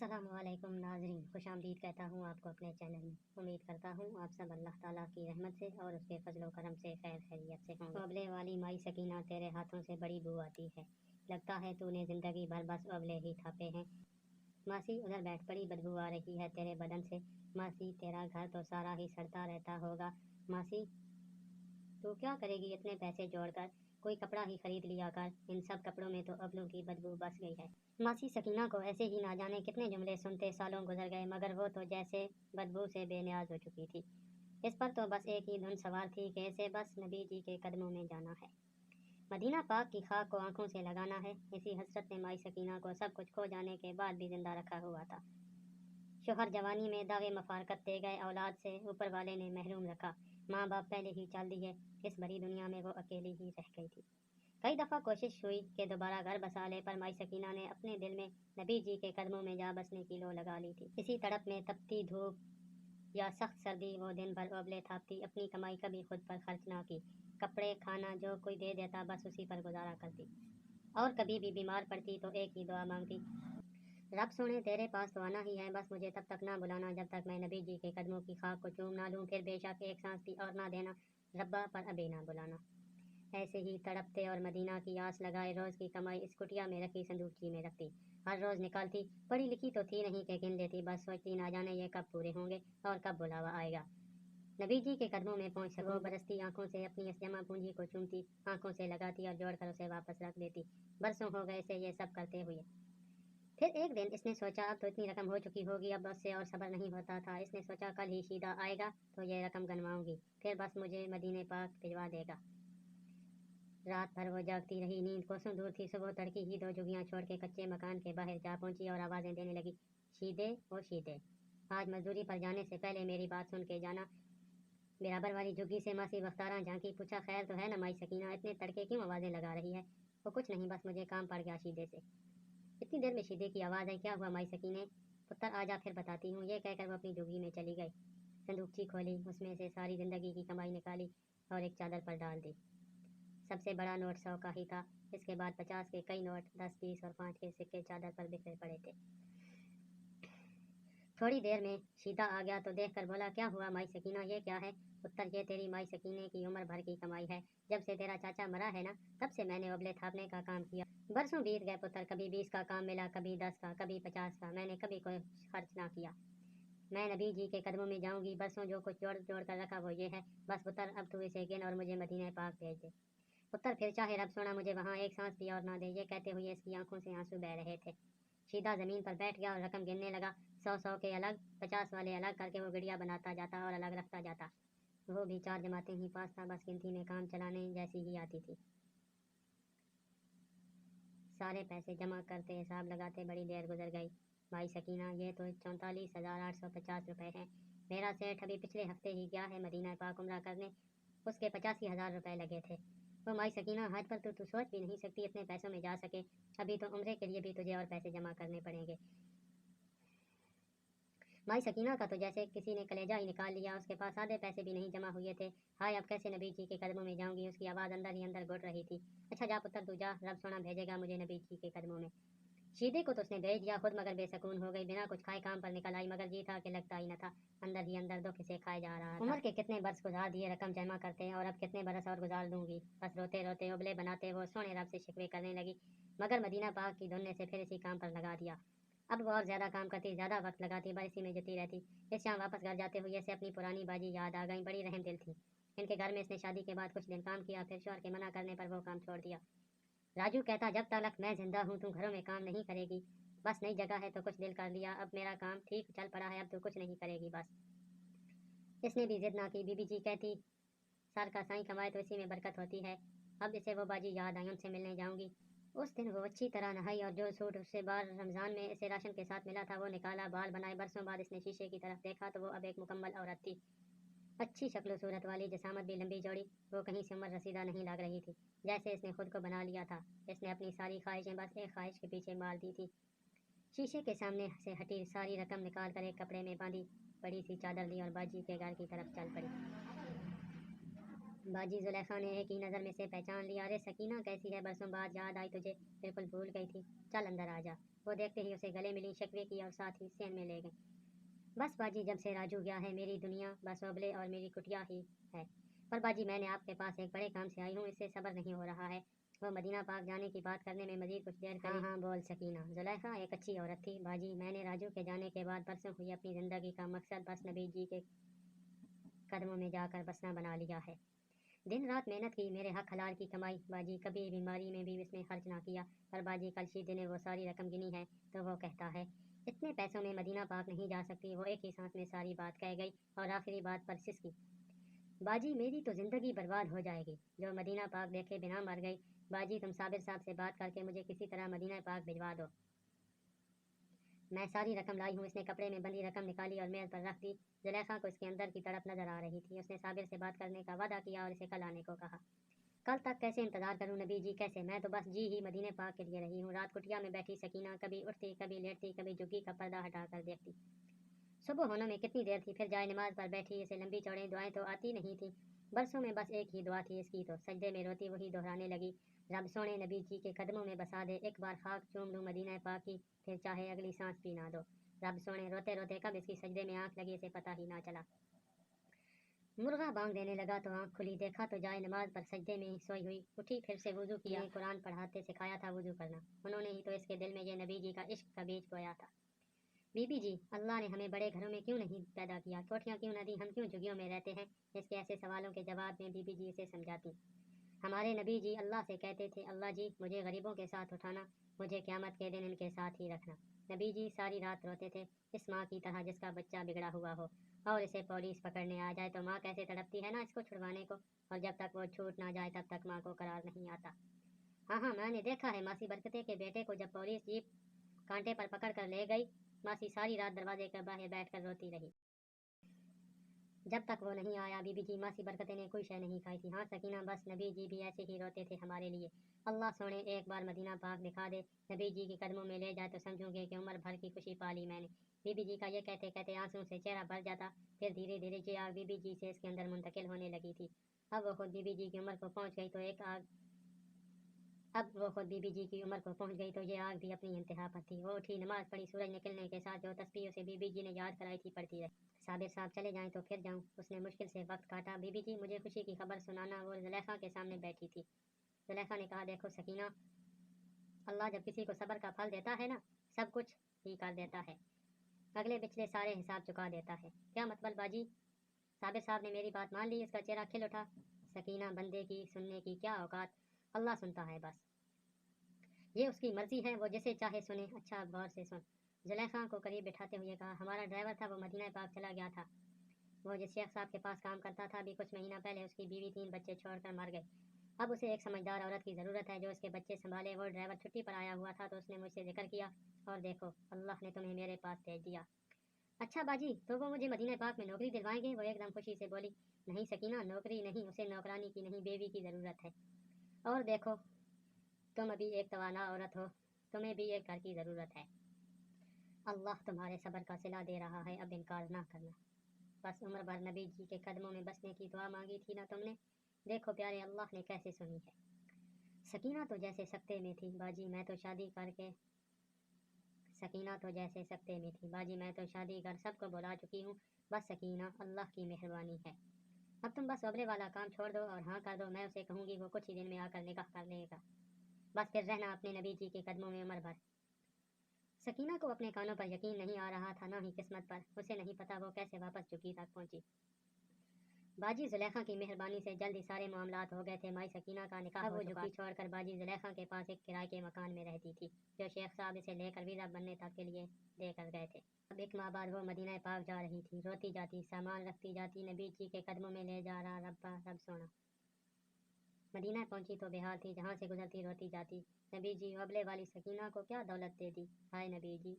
अस्सलामुअलैकुम नाज़रीन, खुश आमदीद कहता हूँ आपको अपने चैनल में। उम्मीद करता हूँ आप सब अल्लाह ताला की रहमत से और उसके फजलो करम से खैर खैरियत से होंगे। अबले वाली माई सकीना, तेरे हाथों से बड़ी बू आती है, लगता है तूने ज़िंदगी भर बस अबले ही थापे हैं। मासी उधर बैठ पड़ी, बदबू आ रही है तेरे बदन से। मासी तेरा घर तो सारा ही सड़ता रहता होगा। मासी तू क्या करेगी इतने पैसे जोड़कर, कोई कपड़ा ही खरीद लिया कर, इन सब कपड़ों में तो अबलों की बदबू बस गई है। मासी सकीना को ऐसे ही ना जाने कितने जुमले सुनते सालों गुजर गए, मगर वो तो जैसे बदबू से बेनियाज हो चुकी थी। इस पर तो बस एक ही धुन सवार थी कि इसे बस नबी जी के कदमों में जाना है, मदीना पाक की खाक को आंखों से लगाना है। इसी हसरत ने माई सकीना को सब कुछ खो जाने के बाद भी जिंदा रखा हुआ था। शोहर जवानी में दावे मफारकत दे गए, औलाद से ऊपर वाले ने महरूम रखा, माँ बाप पहले ही चल दिए, इस बड़ी दुनिया में वो अकेली ही रह गई थी। कई दफ़ा कोशिश हुई कि दोबारा घर बसा ले, पर माई सकीना ने अपने दिल में नबी जी के कदमों में जा बसने की लो लगा ली थी। इसी तड़प में तपती धूप या सख्त सर्दी वो दिन भर ओबले थापती, अपनी कमाई कभी खुद पर खर्च ना की, कपड़े खाना जो कोई दे देता बस उसी पर गुजारा करती, और कभी भी बीमार पड़ती तो एक ही दुआ मांगती, रब सोने तेरे पास तो आना ही है, बस मुझे तब तक ना बुलाना जब तक मैं नबी जी के कदमों की खाक को चूम ना लूँ, फिर बेशक एक सांस भी और ना देना रब्बा, पर अभी ना बुलाना। ऐसे ही तड़पते और मदीना की आस लगाए रोज़ की कमाई इस कुटिया में रखी संदूकची में रखती, हर रोज़ निकालती। पढ़ी लिखी तो थी नहीं कि गिन लेती, बस सोचती ना जाने ये कब पूरे होंगे और कब बुलावा आएगा, नबी जी के कदमों में पहुंच सको। बरसती आंखों से अपनी इस जमा पूंजी को चूमती, आंखों से लगाती और जोड़कर उसे वापस रख देती। बरसों हो गए से ये सब करते हुए। फिर एक दिन इसने सोचा अब तो इतनी रकम हो चुकी होगी, अब उससे और सब्र नहीं होता था। इसने सोचा कल ही शीदा आएगा तो ये रकम गनवाऊंगी, फिर बस मुझे मदीने पाक भिजवा देगा। रात भर वो जागती रही, नींद कोसों दूर थी। सुबह तड़की ही दो जुगियां छोड़ के कच्चे मकान के बाहर जा पहुंची और आवाज़ें देने लगी, शीदे ओ शीदे, आज मजदूरी पर जाने से पहले मेरी बात सुन के जाना। बराबर वाली झुग्गी से मासी बख्तारा झांकी, पूछा खैर तो है ना माई सकीना, इतने तड़के क्यों आवाज़ें लगा रही है। वो कुछ नहीं, बस मुझे काम पड़ गया शीदे से। इतनी देर में शीदे की आवाज़ आई, क्या हुआ माई सकीने, पुत्र आजा फिर बताती हूँ। ये कहकर वो अपनी झुग्गी में चली गई, संदूकची खोली, उसमें से सारी जिंदगी की कमाई निकाली और एक चादर पर डाल दी। सबसे बड़ा नोट 100 का ही था, इसके बाद 50 के कई नोट, 10, 20 और 5 के सिक्के चादर पर बिखरे पड़े थे। थोड़ी देर में शीदा आ गया तो देखकर बोला, क्या हुआ माई सकीना, ये क्या है। उत्तर, ये तेरी माई सकीने की उम्र भर की कमाई है, जब से तेरा चाचा मरा है ना तब से मैंने ओबले थापने का काम किया। बरसों बीत गए पुत्र, कभी 20 का काम मिला, कभी 10 का, कभी 50 का, मैंने कभी कोई खर्च ना किया। मैं नबी जी के कदमों में जाऊंगी, बरसों जो कुछ जोड़ जोड़ कर रखा वो ये है, बस पुत्र अब तू इसे गिन और मुझे मदीने पाक भेज दे। पुत्र, फिर चाहे रब सोना मुझे वहाँ एक सांस भी और ना दे। ये कहते हुए इसकी आंखों से आंसू बह रहे थे। शीदा जमीन पर बैठ गया और रकम गिनने लगा। 100 के अलग, 50 वाले अलग करके वो गड़िया बनाता जाता और अलग रखता जाता। वो भी 4 जमातें ही पास था, बस गिनती में काम चलाने जैसी ही आती थी। सारे पैसे जमा करते हिसाब लगाते बड़ी देर गुजर गई। भाई सकीना, ये तो 34,850 रुपये हैं। मेरा सेठ अभी पिछले हफ्ते ही गया है मदीना पाक उम्रा करने, उसके 85,000 रुपये लगे थे। वो माई सकीना, हज पर तो तू सोच भी नहीं सकती इतने पैसों में जा सके, अभी तो उम्रे के लिए भी तुझे और पैसे जमा करने पड़ेंगे। माई सकीना का तो जैसे किसी ने कलेजा ही निकाल लिया, उसके पास आधे पैसे भी नहीं जमा हुए थे। हाय अब कैसे नबी जी के कदमों में जाऊंगी, उसकी आवाज़ अंदर ही अंदर घुट रही थी। अच्छा जा पुत्र तू जा, रब सोना भेजेगा मुझे नबी जी के कदमों में। शीदे को तो उसने भेज दिया, खुद मगर बेसकून हो गई, बिना कुछ खाए काम पर निकल आई, मगर जी था कि लगता ही न था, अंदर ही अंदर दुख से खाए जा रहा था। उम्र के कितने बरस गुजार दिए रकम जमा करते हैं, और अब कितने बरस और गुजार दूंगी, बस रोते रोते उबले बनाते वो सोने रब से शिकवे करने लगी। मगर मदीना पाक की धुन ने से फिर इसी काम पर लगा दिया। अब वो और ज्यादा काम करती, ज्यादा वक्त लगाती, बस इसी में जुटी रहती। इस शाम वापस घर जाते हुए इसे अपनी पुरानी बाजी याद आ गई, बड़ी रहम दिल थी। इनके घर में इसने शादी के बाद कुछ दिन काम किया, फिर शौहर के मना करने पर वो काम छोड़ दिया। राजू कहता, जब तक मैं जिंदा हूँ तुम घरों में काम नहीं करेगी, बस नई जगह है तो कुछ दिल कर लिया, अब मेरा काम ठीक चल पड़ा है, अब तो कुछ नहीं करेगी बस। इसने भी जिद ना की, बीबी जी कहती सर का साईं कमाए तो इसी में बरकत होती है। अब इसे वो बाजी याद आई, उनसे मिलने जाऊंगी। उस दिन वो अच्छी तरह नहाई और जो सूट उससे बार रमज़ान में इसे राशन के साथ मिला था वो निकाला, बाल बनाए। बरसों बाद इसने शीशे की तरफ देखा तो वो अब एक मुकम्मल औरत थी, अच्छी शक्ल सूरत वाली, जिसामत भी लंबी चौड़ी, वो कहीं से उम्र रसीदा नहीं लग रही थी, जैसे इसने खुद को बना लिया था। इसने अपनी सारी ख्वाहिशें बस एक ख्वाहिश के पीछे मार दी थी। शीशे के सामने से हटी, सारी रकम निकाल कर एक कपड़े में बांधी, बड़ी सी चादर ली और बाजी के घर की तरफ चल पड़ी। बाजी जुलेखा ने एक ही नज़र में से पहचान लिया। अरे सकीना, कैसी है? बरसों बाद याद आई तुझे, बिल्कुल भूल गई थी। चल अंदर आ जा। वो देखते ही उसे गले मिली, शिकवे की और साथ ही सेन में ले गई। बस बाजी, जब से राजू गया है मेरी दुनिया बस ओबले और मेरी कुटिया ही है। पर बाजी, मैंने आपके पास एक बड़े काम से आई हूँ, इससे सब्र नहीं हो रहा है। वो मदीना पाक जाने की बात करने में मजीद कुछ देर करी। हाँ बोल सकीना। जुलेखा एक अच्छी औरत थी बाजी। मैंने राजू के जाने के बाद बरसों हुई अपनी ज़िंदगी का मकसद बस नबी जी के कदमों में जाकर बसना बना लिया है। दिन रात मेहनत की, मेरे हक हलाल की कमाई बाजी, कभी बीमारी में भी इसमें खर्च ना किया। पर बाजी, कल शीदे ने वो सारी रकम गिनी है तो वो कहता है इतने पैसों में मदीना पाक नहीं जा सकती। वो एक ही सांस में सारी बात कह गई और आखिरी बात पर सिसकी। बाजी, मेरी तो ज़िंदगी बर्बाद हो जाएगी जो मदीना पाक देखे बिना मर गई। बाजी, तुम साबिर साहब से बात करके मुझे किसी तरह मदीना पाक भिजवा दो। मैं सारी रकम लाई हूँ। इसने कपड़े में बंधी रकम निकाली और मेज़ पर रख दी। जुलेखा को इसके अंदर की तड़प नजर आ रही थी। उसने साबिर से बात करने का वादा किया और इसे कल आने को कहा। कल तक कैसे इंतज़ार करूँ नबी जी, कैसे? मैं तो बस जी ही मदीने पाक के लिए रही हूँ। रात कुटिया में बैठी सकीना कभी उठती, कभी लेटती, कभी झुग्गी का पर्दा हटा कर देखती। सुबह होने में कितनी देर थी, फिर जाए नमाज पर बैठी। इसे लंबी चौड़ी दुआएं तो आती नहीं थी। बरसों में बस एक ही दुआ थी इसकी, तो सजदे में रोती वही दोहराने लगी। रब सोने नबी जी के कदमों में बसा दे, एक बार खाक चूम लूँ मदीना पाक की, फिर चाहे अगली सांस भी ना दो। रब सोने, रोते रोते कब इसकी सजदे में आंख लगी इसे पता ही ना चला। मुर्गा बांग देने लगा तो आंख खुली, देखा तो जाए नमाज पर सजदे में ही सोई हुई। उठी, फिर से वुजू किया। कुरान पढ़ाते सिखाया था वुजू करना, उन्होंने ही तो इसके दिल में ये नबी जी का इश्क का बीज बोया था। बीबी जी, अल्लाह ने हमें बड़े घरों में क्यों नहीं पैदा किया? कोठियाँ क्यों न दी? हम क्यों झुग्गियों में रहते हैं? इसके ऐसे सवालों के जवाब में बीबी जी इसे समझाती। हमारे नबी जी अल्लाह से कहते थे, अल्लाह जी मुझे गरीबों के साथ उठाना, मुझे क़यामत के दिन इनके साथ ही रखना। नबी जी सारी रात रोते थे, इस माँ की तरह जिसका बच्चा बिगड़ा हुआ हो और इसे पुलिस पकड़ने आ जाए तो माँ कैसे तड़पती है ना इसको छुड़वाने को, और जब तक वो छूट ना जाए तब तक माँ को करार नहीं आता। हाँ हाँ, मैंने देखा है मासी बरकते के बेटे को जब पुलिस जीप कांटे पर पकड़ कर ले गई, मासी सारी रात दरवाजे के बाहर बैठकर रोती रही जब तक वो नहीं आया। बीबी जी, मासी बरकते ने कोई शय नहीं खाई थी। हाँ सकीना, बस नबी जी भी ऐसे ही रोते थे हमारे लिए। अल्लाह सोने एक बार मदीना पाक दिखा दे, नबी जी के कदमों में ले जाए तो समझूंगे कि उम्र भर की खुशी पाली मैंने। बीबी जी का ये कहते कहते आंसू से चेहरा भर जाता। फिर धीरे धीरे ये आग बीबी जी से इसके अंदर मुंतकिल होने लगी थी। अब वो खुद बीबी जी की उम्र को पहुंच गई तो ये आग भी अपनी इंतहा पर थी। वो उठी, नमाज पढ़ी, सूरज निकलने के साथ जो तस्बीह उसे बीबी जी ने याद कराई थी पढ़ती रही। साबिर साहब चले जाएं तो फिर जाऊं, उसने मुश्किल से वक्त काटा। बीबी जी, मुझे खुशी की खबर सुनाना। वो जुलेखा के सामने बैठी थी। जुलेखा ने कहा, देखो सकीना, अल्लाह जब किसी को सब्र का फल देता है ना, सब कुछ ही कर देता है, अगले पिछले सारे हिसाब चुका देता है। क्या मतलब बाजी? साबिर साहब ने मेरी बात मान ली। इसका चेहरा खिल उठा। सकीना, बंदे की सुनने की क्या औकात, अल्लाह सुनता है बस, ये उसकी मर्जी है, वो जिसे चाहे सुने। अच्छा गौर से सुन। जुलेखा को करीब बिठाते हुए कहा, हमारा ड्राइवर था, वो मदीना पाक चला गया था। वो जिस शेख साहब के पास काम करता था, अभी कुछ महीना पहले उसकी बीवी 3 बच्चे छोड़कर मर गई। अब उसे एक समझदार औरत की ज़रूरत है जो इसके बच्चे संभाले। वो ड्राइवर छुट्टी पर आया हुआ था तो उसने मुझसे जिक्र किया, और देखो अल्लाह ने तुम्हें मेरे पास भेज दिया। अच्छा बाजी, तो वो मुझे मदीना पाक में नौकरी दिलवाएंगे? वो एकदम खुशी से बोली। नहीं सकीना, नौकरी नहीं, उसे नौकरानी की नहीं, बेबी की ज़रूरत है। और देखो, तुम अभी एक तवाना औरत हो, तुम्हें भी एक घर की ज़रूरत है। अल्लाह तुम्हारे सब्र का सिला दे रहा है, अब इनकार ना करना। बस उम्र भर नबी जी के कदमों में बसने की दुआ मांगी थी ना तुमने, देखो प्यारे अल्लाह ने कैसे सुनी है। सकीना तो जैसे सकते में थी बाजी, मैं तो शादी करके सकीना तो जैसे सकते में थी बाजी, मैं तो शादी कर सबको बुला चुकी हूँ। बस सकीना, अल्लाह की मेहरबानी है, अब तुम बस ओबले वाला काम छोड़ दो और हाँ कर दो। मैं उसे कहूँगी वो कुछ ही दिन में आकर निकाह कर लेगा, बस फिर रहना अपने नबी जी के कदमों में उम्र भर। सकीना को अपने कानों पर यकीन नहीं आ रहा था, ना ही किस्मत पर। उसे नहीं पता वो कैसे वापस झुग्गी तक पहुंची। बाजी जुलेखा की मेहरबानी से जल्द ही सारे मामलात हो गए थे। माई सकीना का निकाह हो चुका। छोड़कर बाजी जुलेखा के पास एक किराए के मकान में रहती थी जो शेख साहब इसे लेकर वीज़ा बनने तक के लिए देकर गए थे। अब 1 माह बाद वो मदीना पाक जा रही थी, रोती जाती, सामान रखती जाती, नबी जी के कदमों में ले जा रहा रब्बा रब सोना। मदीना पहुंची तो बेहाल थी, जहाँ से गुजरती रोती जाती। नबी जी, ओबले वाली सकीना को क्या दौलत दे दी। हाय नबी जी,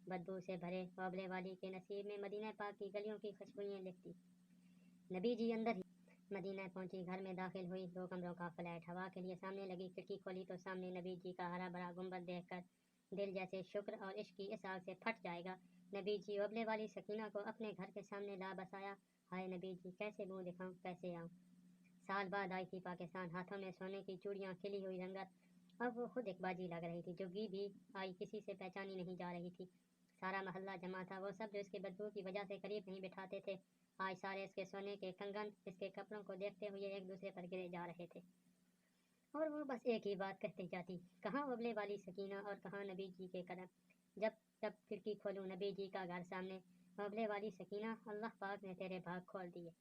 बदबू से भरे ओबले वाली के नसीब में मदीना पाक की गलियों की खुशबुएं लिखती। नबी जी अंदर ही मदीना पहुंची, घर में दाखिल हुई। 2 कमरों का फ्लैट, हवा के लिए सामने लगी खिड़की खोली तो सामने नबी जी का हरा भरा गुंबद देखकर दिल जैसे शुक्र और इश्क की इस आग से फट जाएगा। नबी जी ओबले वाली सकीना को अपने घर के सामने ला बसाया। हाय नबी जी, कैसे मुँह दिखाऊं, कैसे आऊँ। साल बाद आई थी पाकिस्तान, हाथों में सोने की चूड़ियाँ, खिली हुई रंगत। अब वो खुद एक बाजी लग रही थी। जोगी भी आई, किसी से पहचानी नहीं जा रही थी। सारा मोहल्ला जमा था। वो सब जो इसकी बदबू की वजह से करीब नहीं बिठाते थे, आज सारे इसके सोने के कंगन, इसके कपड़ों को देखते हुए एक दूसरे पर गिरे जा रहे थे। और वो बस एक ही बात कहती जाती, कहाँ ओबले वाली सकीना और कहाँ नबी जी के कदम। जब जब खिड़की खोलूं, नबी जी का घर सामने। ओबले वाली सकीना, अल्लाह पाक ने तेरे भाग खोल दिए।